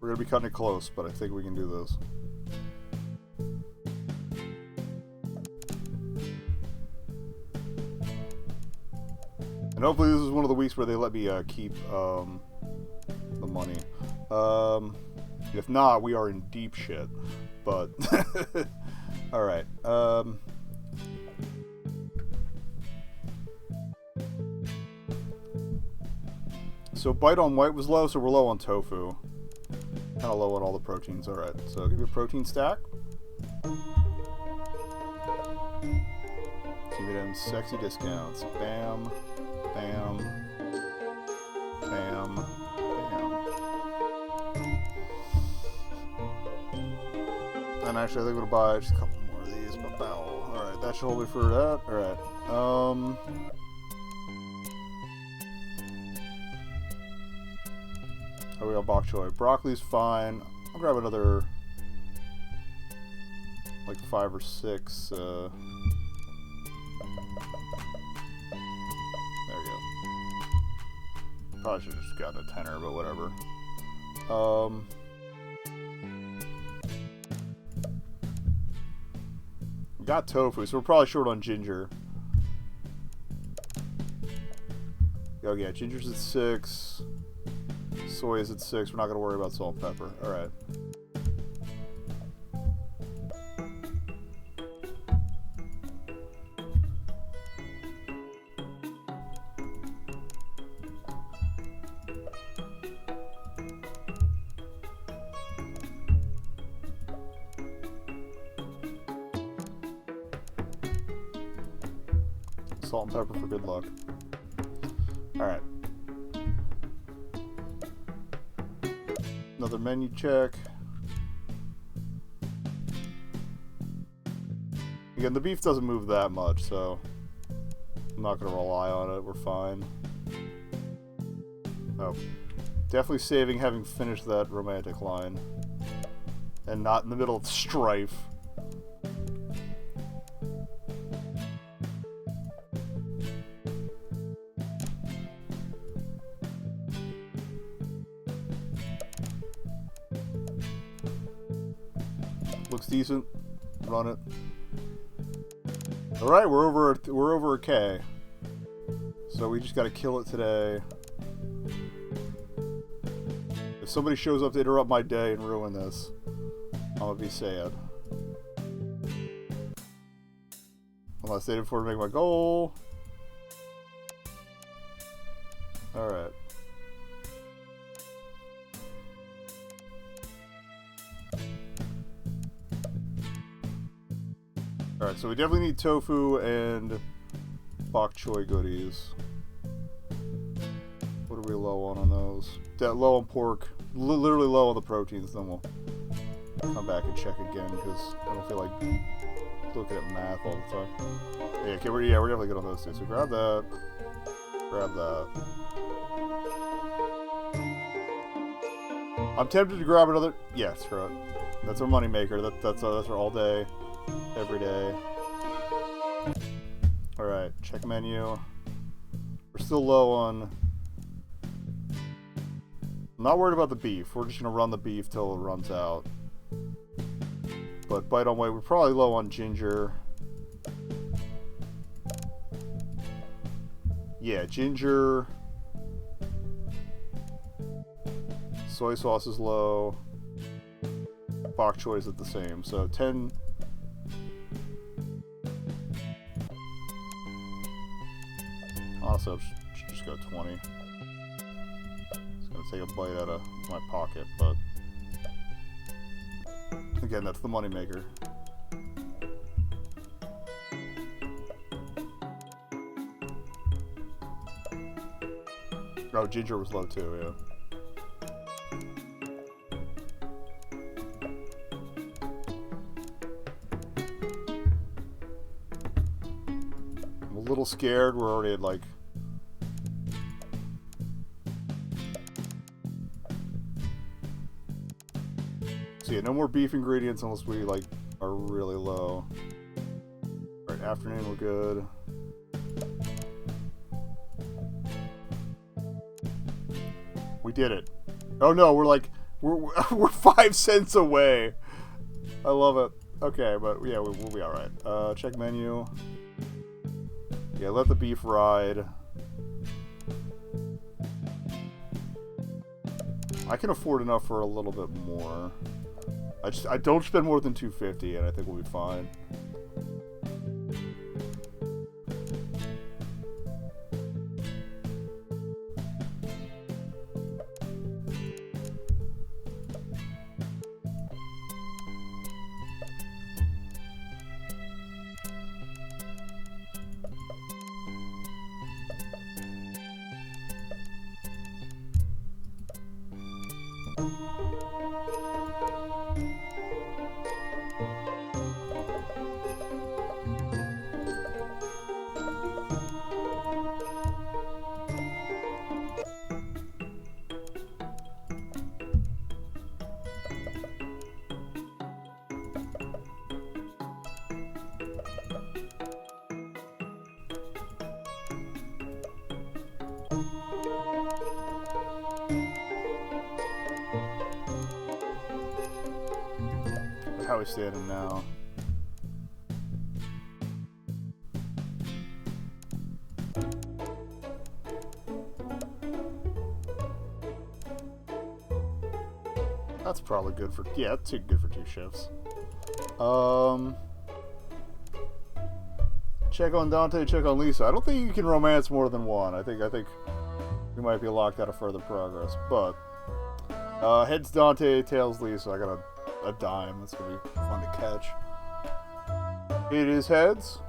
We're gonna be cutting it close, but I think we can do this. And hopefully this is one of the weeks where they let me keep the money. If not, we are in deep shit. But alright. So bite on white was low, so we're low on tofu. Kind of low on all the proteins. Alright, so give me a protein stack. Give me them sexy discounts. Bam, bam, bam, bam. And actually I think I'm gonna buy just a couple more of these. Alright, that should hold me for that. Alright. Oh, we got bok choy. Broccoli's fine. I'll grab another, like 5 or 6. There we go. Probably should have just gotten a tenner, but whatever. We got tofu, so we're probably short on ginger. Oh yeah, ginger's at 6. Soy is at 6. We're not going to worry about salt and pepper. Alright. Salt and pepper for good luck. Alright. Another menu check. Again, the beef doesn't move that much, so I'm not going to rely on it. We're fine. Oh, definitely saving having finished that romantic line. And not in the middle of strife. Looks decent. Run it. All right, we're over a K. So we just got to kill it today. If somebody shows up to interrupt my day and ruin this, I'm gonna be sad. Unless they didn't afford to make my goal. All right. Alright, so we definitely need tofu and bok choy goodies. What are we low on those? Low on pork. Literally low on the proteins, then we'll come back and check again, because I don't feel like looking at math all the time. Yeah, okay, we're definitely good on those two. So grab that. Grab that. I'm tempted to grab another... Yeah, screw it. That's our money maker. That's our all day. Every day. Alright, check menu. We're still low on... I'm not worried about the beef. We're just going to run the beef till it runs out. But bite on white, we're probably low on ginger. Yeah, ginger. Soy sauce is low. Bok choy is at the same. So 10... Honestly, I should just go 20. Just gonna take a bite out of my pocket, but again, that's the money maker. Oh, ginger was low too, yeah. I'm a little scared. We're already at like... So yeah, no more beef ingredients unless we like are really low. Alright, afternoon we're good. We did it. Oh no, we're like We're 5 cents away. I love it. Okay, but yeah, we'll be all right. Check menu. Yeah, let the beef ride. I can afford enough for a little bit more. I don't spend more than $250, and I think we'll be fine. How we standing now? That's probably good for, yeah, that's good for 2 shifts. Check on Dante, check on Lisa. I don't think you can romance more than one. I think we might be locked out of further progress. But heads Dante, tails Lisa. I got a dime. That's gonna be fun to catch. It is heads.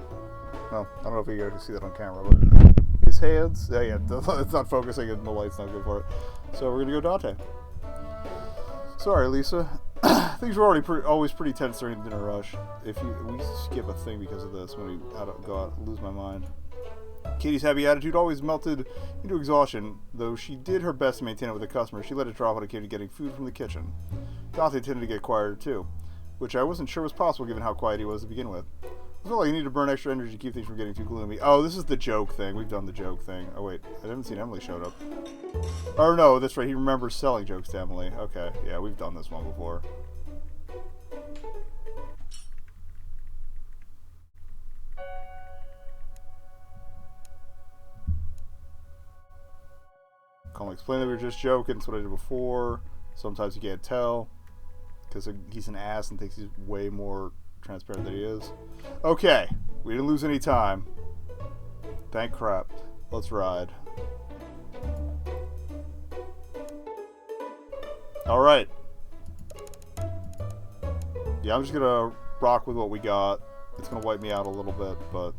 Well, I don't know if you guys can see that on camera, but his heads. Yeah, it's not focusing and the light's not good for it. So we're gonna go Dante. Sorry, Lisa. Things were always pretty tense during the dinner rush. We skip a thing because of this when we go out, lose my mind. Katie's happy attitude always melted into exhaustion, though she did her best to maintain it with the customer. She let it drop when it came to getting food from the kitchen. Dante tended to get quieter too, which I wasn't sure was possible given how quiet he was to begin with. I felt like you need to burn extra energy to keep things from getting too gloomy. Oh, this is the joke thing. We've done the joke thing. Oh wait, I haven't seen Emily showed up. Oh no, that's right. He remembers selling jokes to Emily. Okay, yeah, we've done this one before. Call me explain that we were just joking. That's what I did before. Sometimes you can't tell because he's an ass and thinks he's way more transparent than he is. Okay, we didn't lose any time. Thank crap. Let's ride. Alright. Yeah, I'm just gonna rock with what we got. It's gonna wipe me out a little bit, but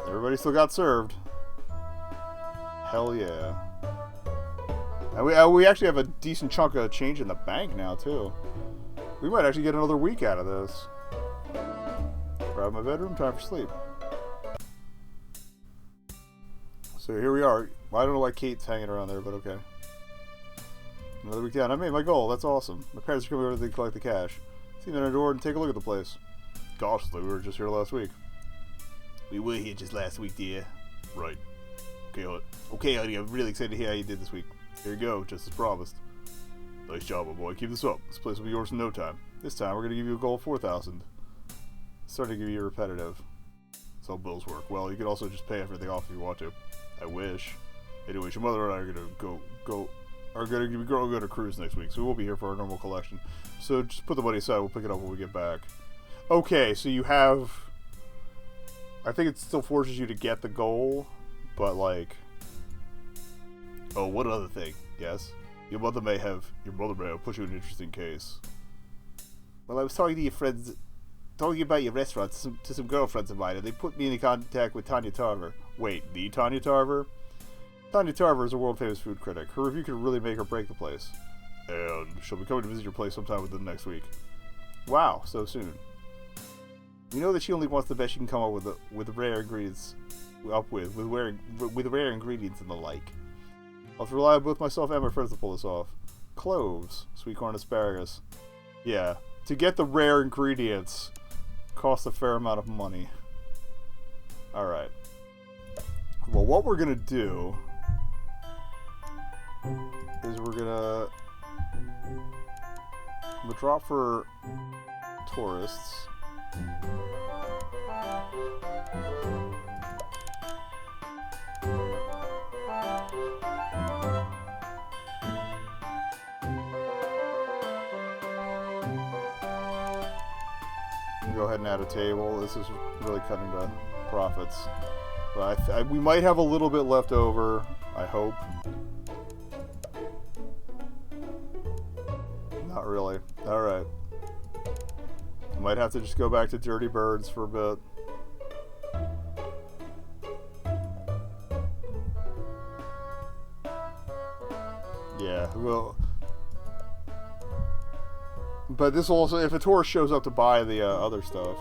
everybody still got served. Hell yeah. And we actually have a decent chunk of change in the bank now, too. We might actually get another week out of this. Grab my bedroom, time for sleep. So here we are. I don't know why Kate's hanging around there, but okay. Another week down. I made my goal. That's awesome. My parents are coming over to collect the cash. See them at our door and take a look at the place. Gosh, we were just here last week. We were here just last week, dear. Right. Okay, honey, I'm really excited to hear how you did this week. Here you go, just as promised. Nice job, my boy. Keep this up. This place will be yours in no time. This time, we're going to give you a goal of 4,000. Starting to give you repetitive. That's how bills work. Well, you can also just pay everything off if you want to. I wish. Anyways, your mother and I are going to go on a cruise next week, so we won't be here for our normal collection. So just put the money aside. We'll pick it up when we get back. Okay, so you have... I think it still forces you to get the goal, but like... Oh, one other thing. Yes? Your mother may have put you in an interesting case. Well, I was talking about your restaurant to some girlfriends of mine, and they put me in contact with Tanya Tarver. Wait, the Tanya Tarver? Tanya Tarver is a world-famous food critic. Her review could really make or break the place. And she'll be coming to visit your place sometime within the next week. Wow, so soon. You know that she only wants the best she can come up with rare ingredients, with rare ingredients and the like. I'll have to rely on both myself and my friends to pull this off. Cloves, sweet corn, asparagus. Yeah, to get the rare ingredients costs a fair amount of money. Alright. Well, what we're gonna do is we're gonna drop for tourists. Go ahead and add a table. This is really cutting the profits. But we might have a little bit left over, I hope. Not really. Alright. I might have to just go back to Dirty Birds for a bit. Yeah, well... But this will also, if a tourist shows up to buy the other stuff.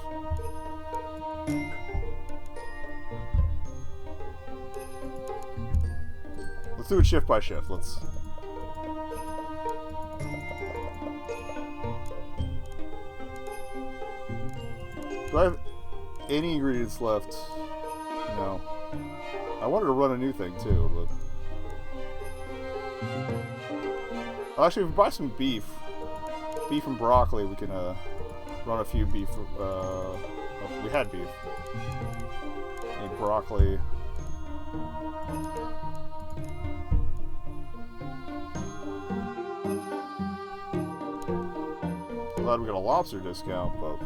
Let's do it shift by shift. Let's... Do I have any ingredients left? No. I wanted to run a new thing too, but... Actually, if we buy some beef and broccoli, we can run a few beef. Oh, we had beef. Need broccoli. Glad we got a lobster discount, but.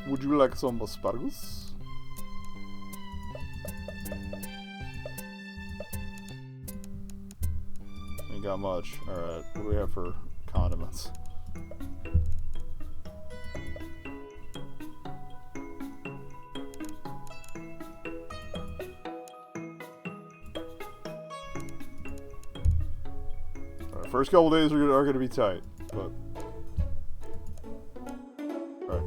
Would you like some asparagus? Ain't got much. Alright, what do we have for condiments? Alright, first couple days are going to be tight, but... Alright.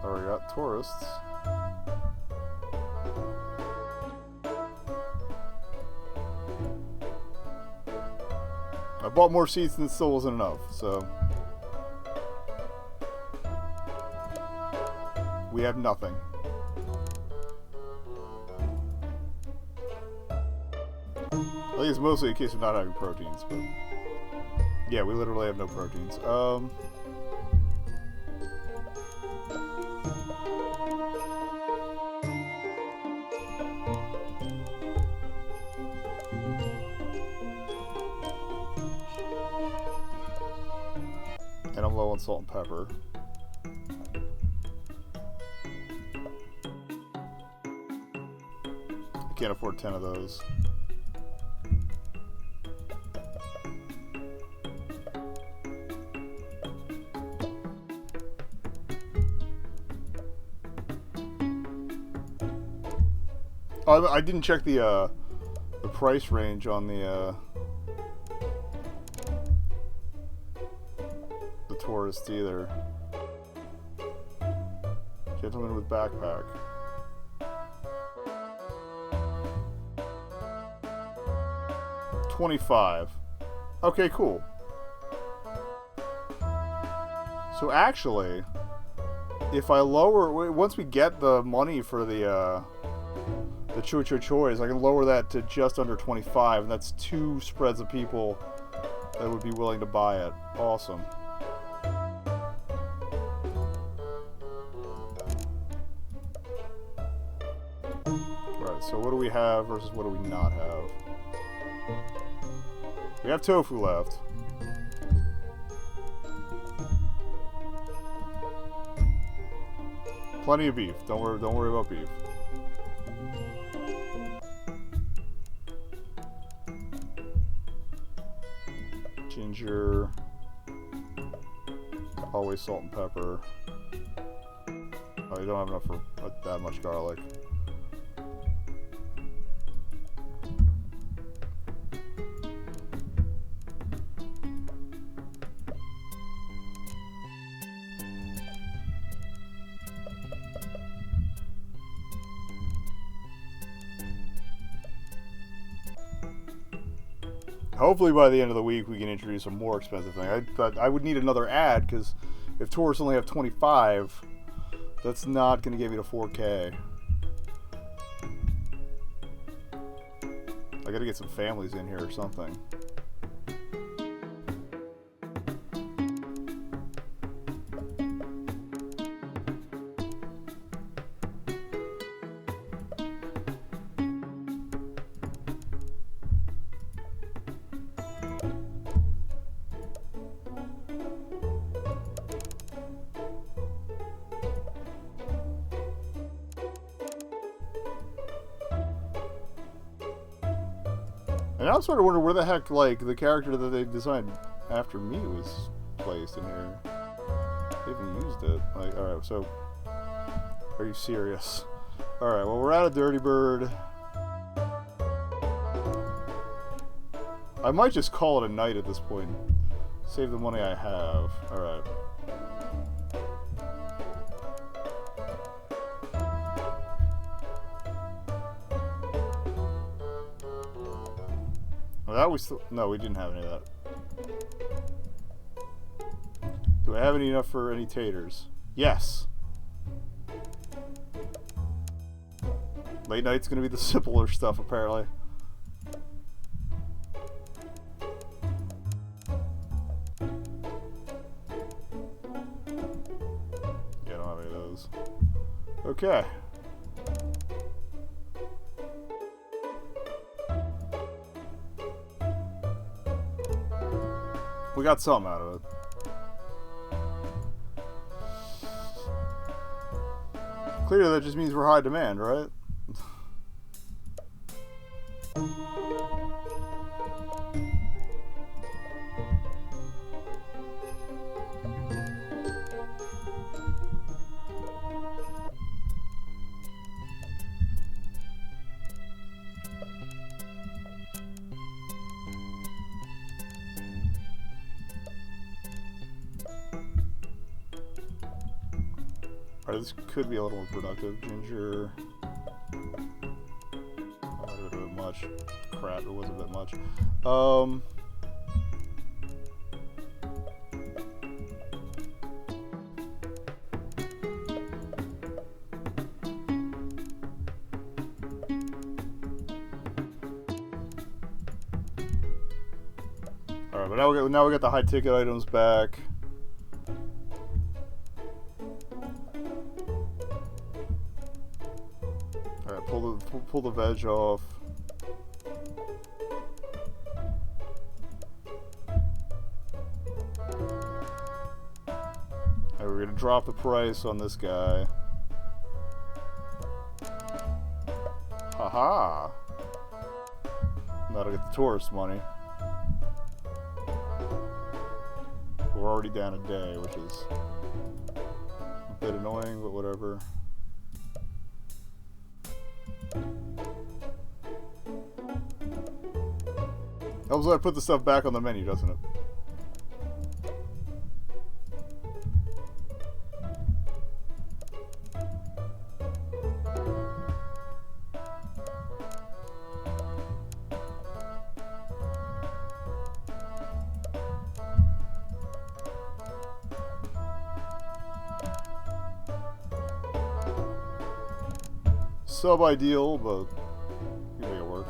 Already got tourists. I bought more seats and it still wasn't enough, so... We have nothing. I think it's mostly a case of not having proteins, but... Yeah, we literally have no proteins. And I'm low on salt and pepper. I can't afford 10 of those. Oh, I didn't check the price range on the tourist either. Gentleman with backpack. $25. Okay, cool. So actually, if I lower, once we get the money for the choy, I can lower that to just under 25, and that's 2 spreads of people that would be willing to buy it. Awesome. Right, so what do we have versus what do we not have? We have tofu left. Plenty of beef. Don't worry about beef. Ginger. Always salt and pepper. Oh, you don't have enough for that much garlic. Hopefully by the end of the week we can introduce a more expensive thing. I thought I would need another ad because if tourists only have 25, that's not going to give you the 4K. I got to get some families in here or something. And I'm sort of wondering where the heck, like, the character that they designed after me was placed in here. They even used it. Like, alright, so... Are you serious? Alright, well, we're out of Dirty Bird. I might just call it a night at this point. Save the money I have. Alright. That we still... No, we didn't have any of that. Do I have any enough for any taters? Yes! Late night's gonna be the simpler stuff, apparently. Yeah, I don't have any of those. Okay. We got something out of it. Clearly that just means we're high demand, right? Alright, this could be a little more productive. Ginger. Oh, that was a bit much. Crap, it was a bit much. Alright, but now we got the high ticket items back. Pull the veg off. And we're gonna drop the price on this guy. Haha! That'll get the tourist money. We're already down a day, which is a bit annoying, but whatever. Helps when I put the stuff back on the menu, doesn't it? Sub-ideal, but you make it work.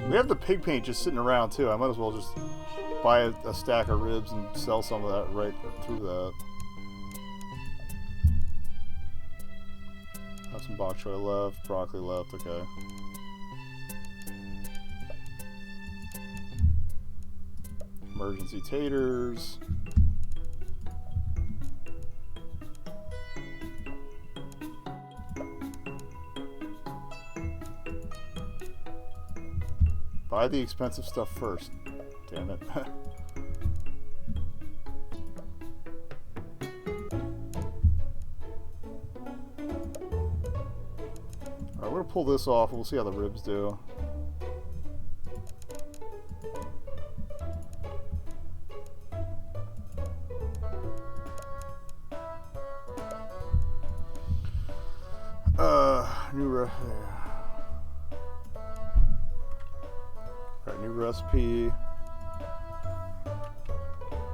We have the pig paint just sitting around too. I might as well just buy a stack of ribs and sell some of that right through that. Have some bok choy left, broccoli left, okay. Emergency taters. Buy the expensive stuff first. Damn it. Alright, we're gonna pull this off and we'll see how the ribs do. New recipe.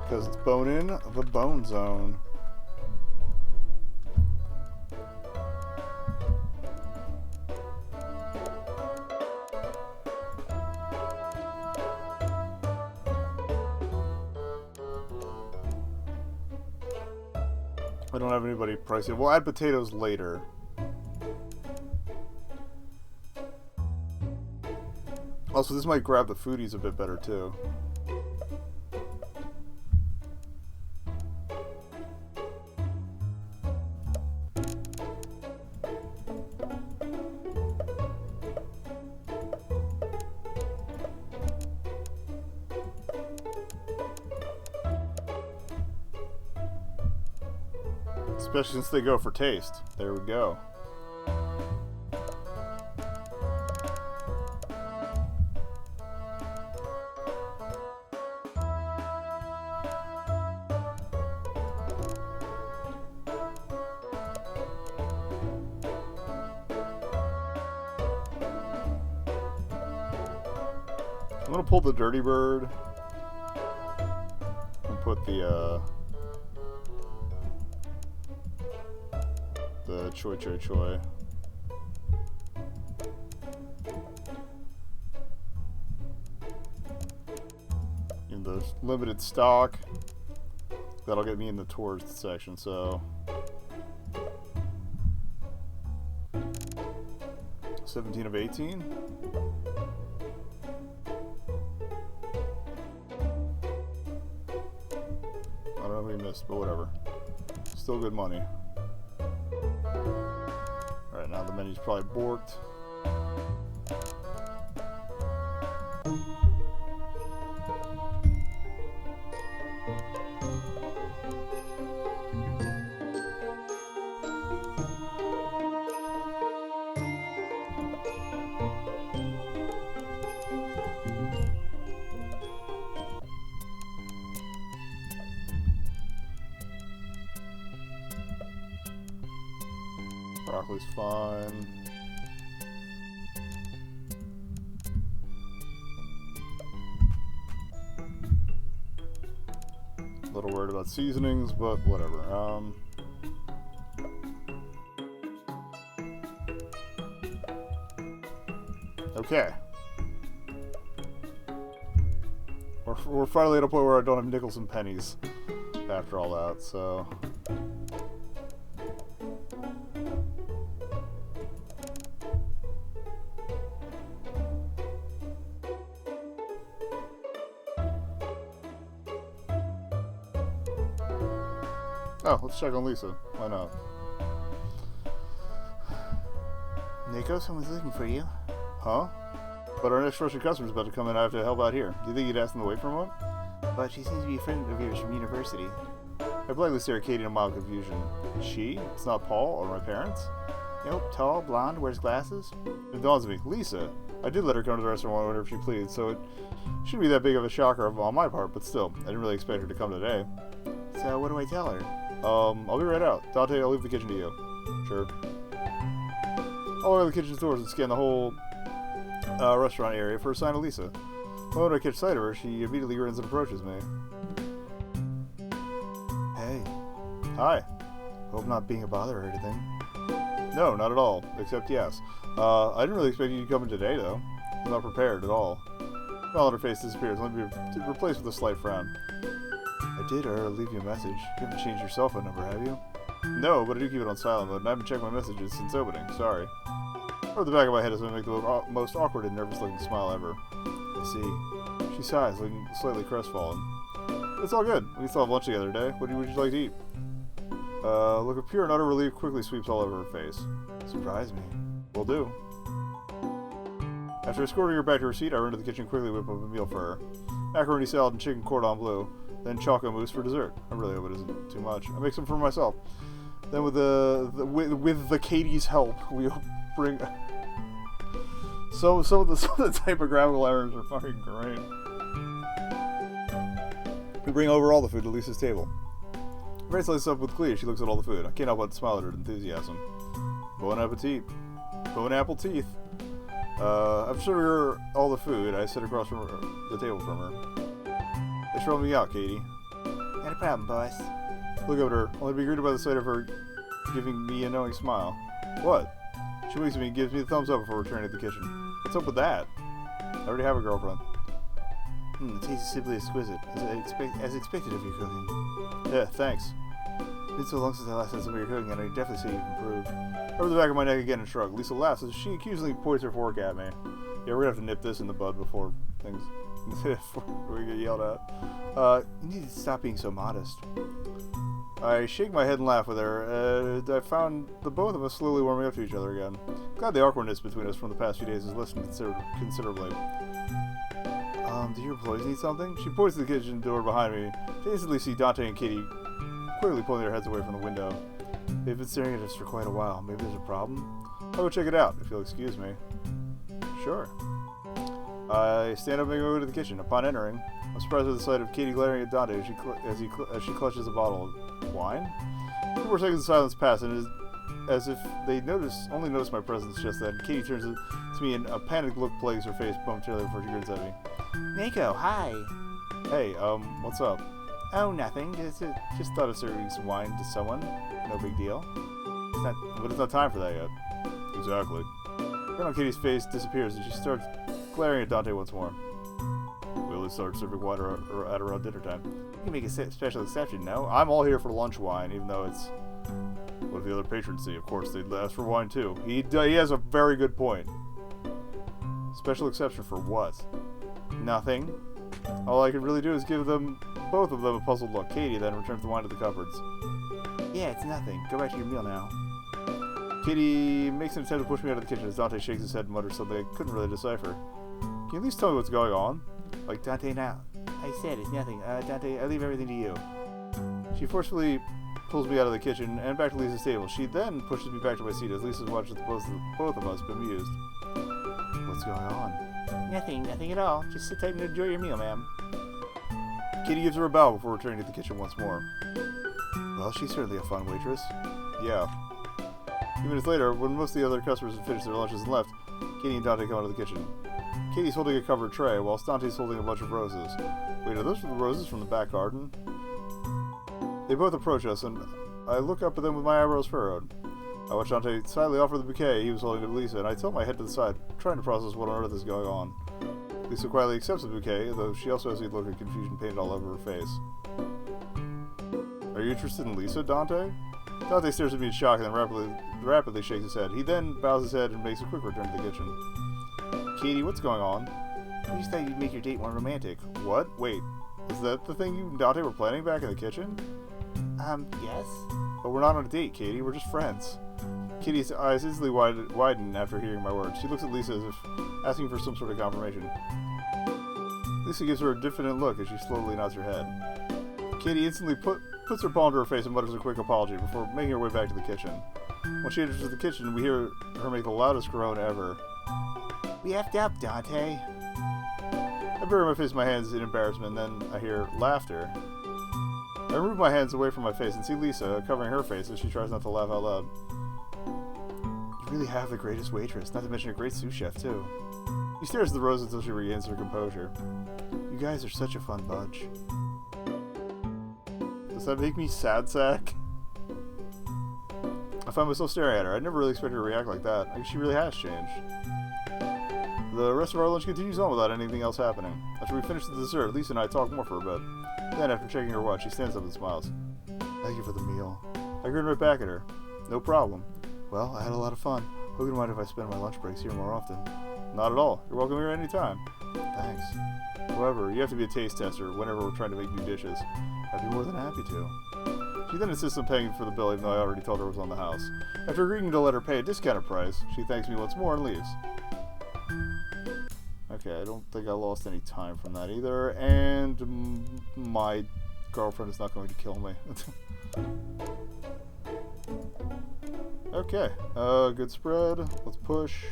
Because it's bone in the bone zone. I don't have anybody pricing. We'll add potatoes later. Also, this might grab the foodies a bit better, too. Especially since they go for taste. There we go. I'm gonna pull the Dirty Bird and put the Choi Choi Choi. In the limited stock. That'll get me in the tourist section, so 17 of 18. I don't know who we missed, but whatever. Still good money. Alright, now the menu's probably borked. Broccoli's fine. A little worried about seasonings, but whatever. Okay. We're finally at a point where I don't have nickels and pennies after all that, so... Oh, let's check on Lisa. Why not? Nico, someone's looking for you. Huh? But our next Russian customer's about to come in. I have to help out here. Do you think you'd ask them to wait for a moment? But she seems to be a friend of yours from university. I politely stare Katie in mild confusion. She? It's not Paul or my parents? Nope, tall, blonde, wears glasses. It dawns on me. Lisa. I did let her come to the restaurant whenever she pleased, so it shouldn't be that big of a shocker on my part, but still, I didn't really expect her to come today. So what do I tell her? I'll be right out. Dante, I'll leave the kitchen to you. Sure. I'll open the kitchen doors and scan the whole restaurant area for a sign of Lisa. The moment I catch sight of her, she immediately grins and approaches me. Hey. Hi. Hope not being a bother or anything. No, not at all. Except yes. I didn't really expect you to come in today, though. I'm not prepared at all. The smile on her face disappears, let me be replaced with a slight frown. I did leave you a message. You haven't changed your cell phone number, have you? No, but I do keep it on silent mode, and I haven't checked my messages since opening. Sorry. Over the back of my head is going to make the most awkward and nervous-looking smile ever. I see. She sighs, looking slightly crestfallen. It's all good. We can still have lunch together today. What would you like to eat? Look of pure and utter relief quickly sweeps all over her face. Surprise me. Will do. After escorting her back to her seat, I run to the kitchen quickly whip up a meal for her. Macaroni salad and chicken cordon bleu, then choco mousse for dessert. I really hope it isn't too much. I make some for myself. Then with the Katie's help, we'll bring... Some of the typographical errors are fucking great. We bring over all the food to Lisa's table. Ray slices up with glee as she looks at all the food. I can't help but smile at her enthusiasm. Bon appetit. Bon apple teeth. I'm serving her all the food. I sit across from the table from her. Thanks for helping me out, Katie. Not a problem, boss. Look up at her, only to be greeted by the sight of her giving me a knowing smile. What? She winks at me and gives me the thumbs up before returning to the kitchen. What's up with that? I already have a girlfriend. The taste is simply exquisite, as expected of your cooking. Yeah, thanks. It's been so long since I last had some of your cooking, and I definitely say you've improved. Over the back of my neck again and shrug. Lisa laughs as she accusingly points her fork at me. Yeah, we're gonna have to nip this in the bud before things before we get yelled at. You need to stop being so modest. I shake my head and laugh with her. I found the both of us slowly warming up to each other again. Glad the awkwardness between us from the past few days has lessened considerably. Do your employees need something? She points to the kitchen door behind me. I instantly see Dante and Katie quickly pulling their heads away from the window. They've been staring at us for quite a while. Maybe there's a problem? I'll go check it out, if you'll excuse me. Sure. I stand up and go to the kitchen. Upon entering, I'm surprised by the sight of Katie glaring at Dante as she clutches a bottle of wine. 2 more seconds of silence pass, and it is as if they only notice my presence just then. Katie turns to me, and a panicked look plagues her face momentarily before she grins at me. Nico, hi. Hey, what's up? Oh, nothing. Just thought of serving some wine to someone. No big deal. But it's not time for that yet. Exactly. The grin on Katie's face disappears, and she starts glaring at Dante once more. We only start serving wine at around dinner time. You can make a special exception, no? I'm all here for lunch wine, even though it's... What if the other patrons see? Of course, they'd ask for wine too. He has a very good point. Special exception for what? Nothing. All I can really do is give both of them a puzzled look. Katie then returns the wine to the cupboards. Yeah, it's nothing. Go back to your meal now. Katie makes an attempt to push me out of the kitchen as Dante shakes his head and mutters something I couldn't really decipher. Can you at least tell me what's going on? Like, Dante, now. I said it's nothing. Dante, I leave everything to you. She forcefully pulls me out of the kitchen and back to Lisa's table. She then pushes me back to my seat as Lisa watches both of us bemused. What's going on? Nothing at all. Just sit tight and enjoy your meal, ma'am. Katie gives her a bow before returning to the kitchen once more. Well, she's certainly a fun waitress. Yeah. A few minutes later, when most of the other customers have finished their lunches and left, Katie and Dante come out of the kitchen. Katie's holding a covered tray, whilst Dante's holding a bunch of roses. Wait, are those the roses from the back garden? They both approach us, and I look up at them with my eyebrows furrowed. I watch Dante silently offer the bouquet he was holding to Lisa, and I tilt my head to the side, trying to process what on earth is going on. Lisa quietly accepts the bouquet, though she also has a look of confusion painted all over her face. Are you interested in Lisa, Dante? Dante stares at me in shock and then rapidly shakes his head. He then bows his head and makes a quick return to the kitchen. Katie, what's going on? I just thought you'd make your date more romantic. What? Wait, is that the thing you and Dante were planning back in the kitchen? Yes? But we're not on a date, Katie. We're just friends. Katie's eyes instantly widen after hearing my words. She looks at Lisa as if asking for some sort of confirmation. Lisa gives her a diffident look as she slowly nods her head. Katie instantly puts her palm to her face and mutters a quick apology before making her way back to the kitchen. When she enters the kitchen, we hear her make the loudest groan ever. We effed up, Dante. I bury my face in my hands in embarrassment, and then I hear laughter. I remove my hands away from my face and see Lisa covering her face as she tries not to laugh out loud. You really have the greatest waitress, not to mention a great sous chef, too. She stares at the rose until she regains her composure. You guys are such a fun bunch. Does that make me sad sack? I find myself staring at her. I never really expected her to react like that. I guess she really has changed. The rest of our lunch continues on without anything else happening. After we finish the dessert, Lisa and I talk more for a bit. Then, after checking her watch, she stands up and smiles. Thank you for the meal. I grin right back at her. No problem. Well, I had a lot of fun. Hope you don't mind if I spend my lunch breaks here more often. Not at all. You're welcome here anytime. Thanks. However, you have to be a taste tester whenever we're trying to make new dishes. I'd be more than happy to. She then insists on paying for the bill even though I already told her it was on the house. After agreeing to let her pay a discounted price, she thanks me once more and leaves. Okay, I don't think I lost any time from that either, and my girlfriend is not going to kill me. Okay, good spread. Let's push.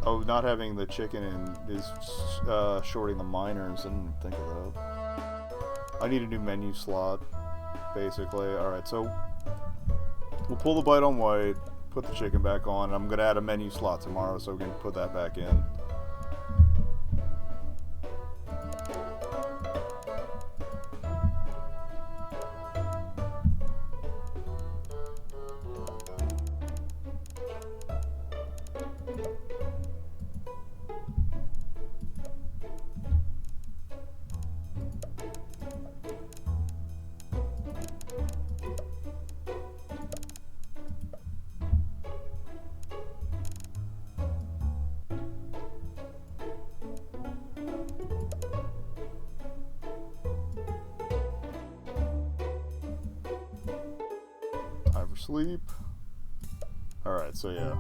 Oh, not having the chicken in is shorting the miners. I didn't think of that. I need a new menu slot, basically. Alright, so we'll pull the bite on white, put the chicken back on. I'm going to add a menu slot tomorrow, so we can put that back in. Time for sleep. Alright, so yeah.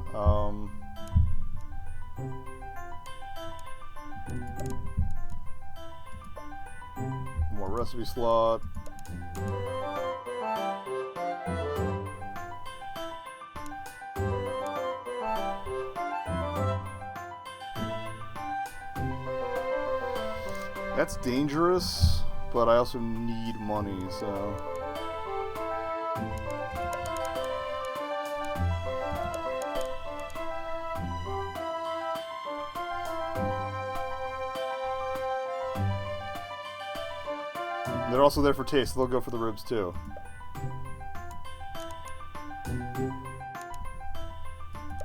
More recipe slot. That's dangerous, but I also need money, so... They're also there for taste, so they'll go for the ribs too.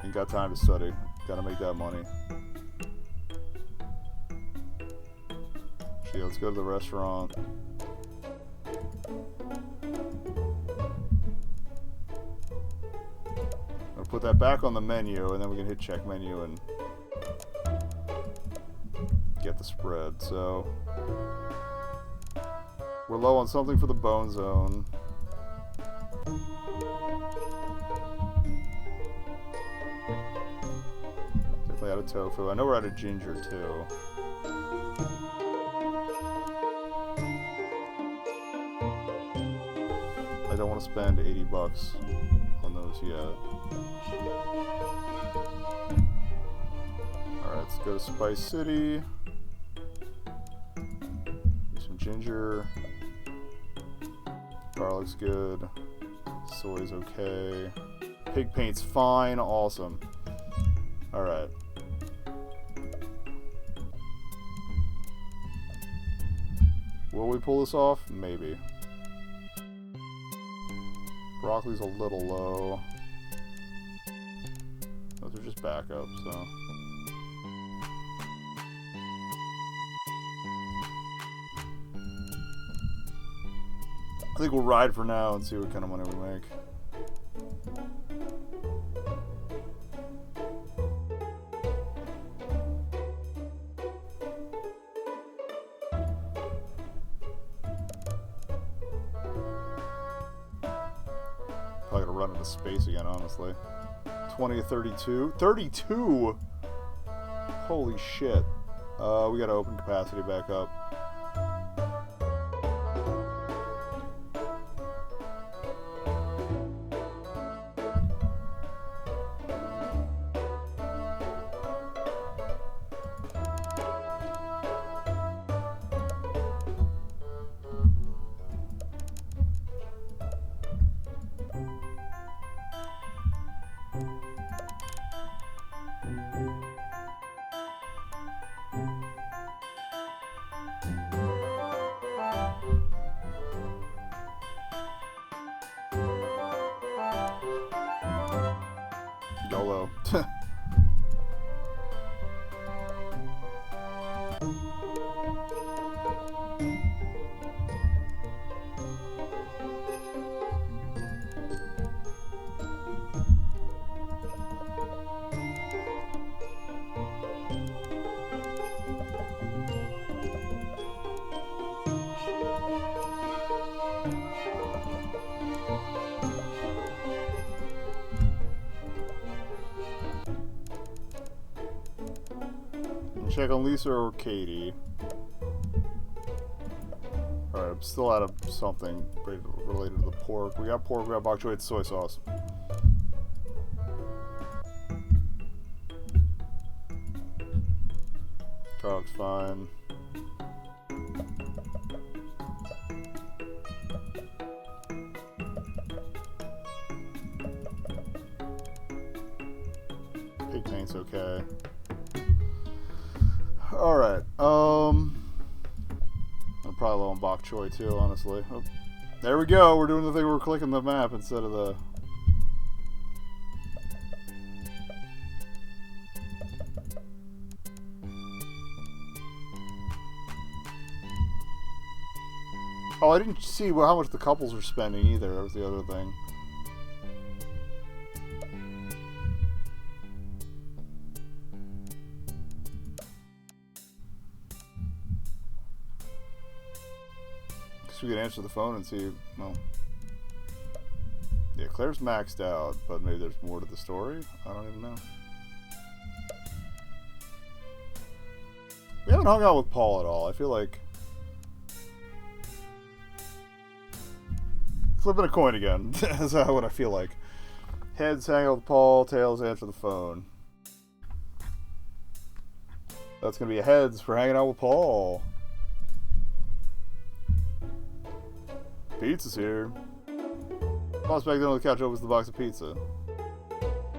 Ain't got time to study. Gotta make that money. Gee, let's go to the restaurant. I'll put that back on the menu, and then we can hit check menu and get the spread. So we're low on something for the bone zone. Definitely out of tofu. I know we're out of ginger too. I don't want to spend 80 bucks on those yet. Alright, let's go to Spice City. Use some ginger. Garlic's good. Soy's okay. Pig paint's fine. Awesome. Alright. Will we pull this off? Maybe. Broccoli's a little low. Those are just backups, so... I think we'll ride for now and see what kind of money we make. Probably gonna run into space again, honestly. 20 to 32. 32?! Holy shit. We gotta open capacity back up. YOLO. Check on Lisa or Katie. Alright, I'm still out of something related to the pork. We got pork, we got bok choy, it's soy sauce. Dog's fine. Pig paint's okay. Alright, I'm probably low on bok choy too, honestly. Oh, there we go, we're doing the thing where we're clicking the map instead of the... Oh, I didn't see how much the couples were spending either, that was the other thing. We could answer the phone and see, well... Yeah, Claire's maxed out, but maybe there's more to the story? I don't even know. We haven't hung out with Paul at all. I feel like... Flipping a coin again. That's what I feel like. Heads hang out with Paul, tails answer the phone. That's gonna be a heads for hanging out with Paul. Pizza's here. Paul's back down on the couch, opens the box of pizza.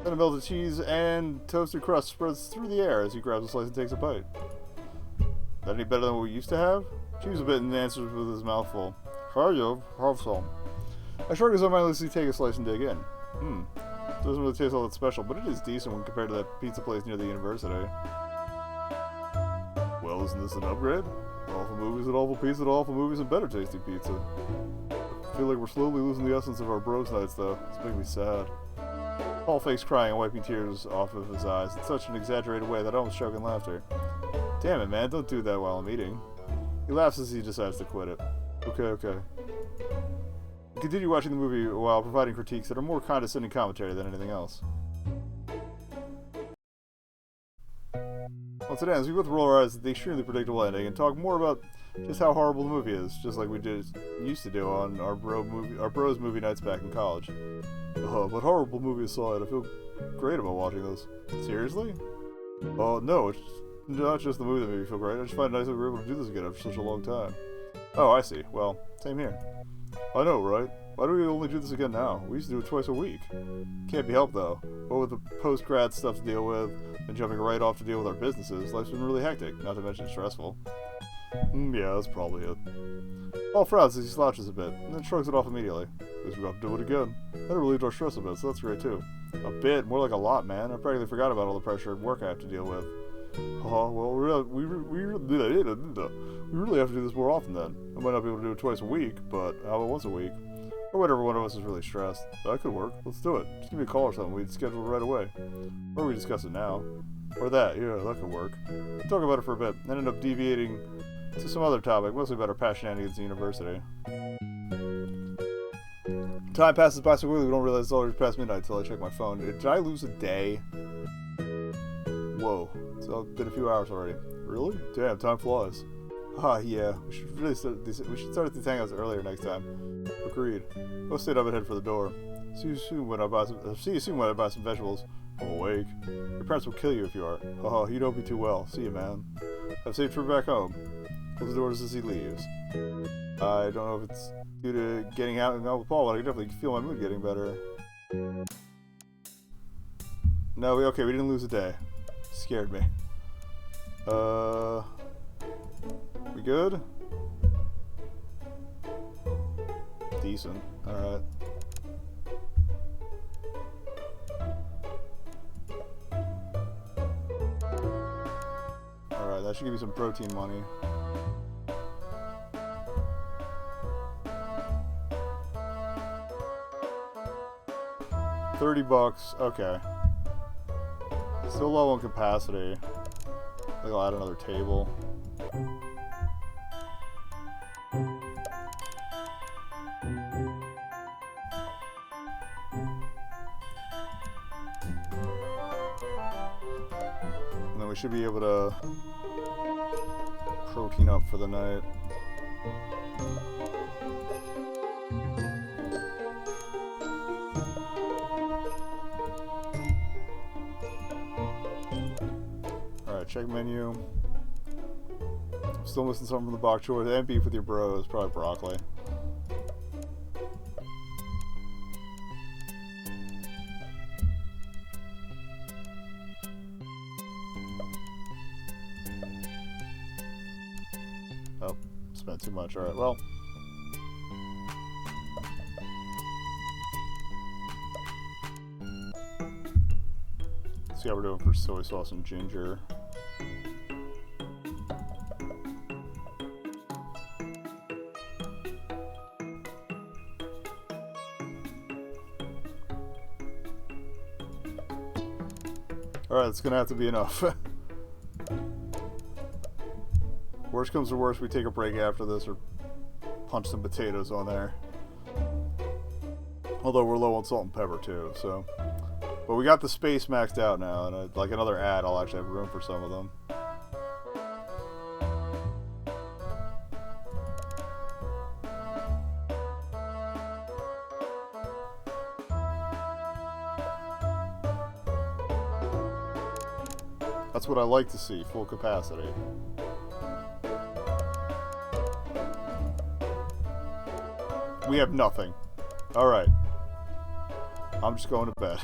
Then a melted cheese and toasted crust spreads through the air as he grabs a slice and takes a bite. That any better than what we used to have? Chews a bit and answers with his mouth full. Have some. I shrug as I mindlessly take a slice and dig in. Doesn't really taste all that special, but it is decent when compared to that pizza place near the university. Well, isn't this an upgrade? Awful movies and awful pizza and awful movies and better tasting pizza. I feel like we're slowly losing the essence of our bros nights, though. It's making me sad. Paul fakes crying and wiping tears off of his eyes in such an exaggerated way that I almost choke in laughter. Damn it, man, don't do that while I'm eating. He laughs as he decides to quit it. Okay. Continue watching the movie while providing critiques that are more condescending commentary than anything else. Once it ends, we both roll our eyes at the extremely predictable ending and talk more about just how horrible the movie is, just like we used to do on our bros movie nights back in college. But horrible movie aside, I feel great about watching this. Seriously? No, it's not just the movie that made me feel great. I just find it nice that we were able to do this again after such a long time. Oh, I see. Well, same here. I know, right? Why do we only do this again now? We used to do it twice a week. Can't be helped, though. What with the post-grad stuff to deal with, and jumping right off to deal with our businesses, life's been really hectic, not to mention stressful. Yeah, that's probably it. Paul frowns as he slouches a bit, and then shrugs it off immediately. Guess we're going to do it again. That relieved our stress a bit, so that's great too. A bit? More like a lot, man. I practically forgot about all the pressure and work I have to deal with. Well, we really have to do this more often then. I might not be able to do it twice a week, but how about once a week? Or whenever one of us is really stressed. That could work. Let's do it. Just give me a call or something. We'd schedule it right away. Or we discuss it now. Or that. Yeah, that could work. We talk about it for a bit, and end up deviating to some other topic, mostly about our passion shenanigans at university. Time passes by so quickly we don't realize it's already past midnight until I check my phone. Did I lose a day? Whoa. It's been a few hours already. Really? Damn, time flies. Yeah. We should start these hangouts earlier next time. Agreed. Go sit up and head for the door. See you soon when I buy some vegetables. I'm awake. Your parents will kill you if you are. You know me too well. See you, man. Have a safe trip back home. Close the doors as he leaves. I don't know if it's due to getting out and out with Paul, but I can definitely feel my mood getting better. No, we didn't lose a day. Scared me. We good? Decent. Alright. Alright, that should give you some protein money. $30. Okay. Still low on capacity. I think I'll add another table. And then we should be able to protein up for the night. Alright, check menu. I'm still missing something from the bok choy. And beef with your bros, probably broccoli. Oh, spent too much. Alright, well. See how we're doing for soy sauce and ginger. Alright, it's gonna have to be enough. Worst comes to worst, we take a break after this or punch some potatoes on there. Although we're low on salt and pepper too, so. But we got the space maxed out now, and like another ad, I'll actually have room for some of them. That's what I like to see, full capacity. We have nothing. Alright. I'm just going to bed.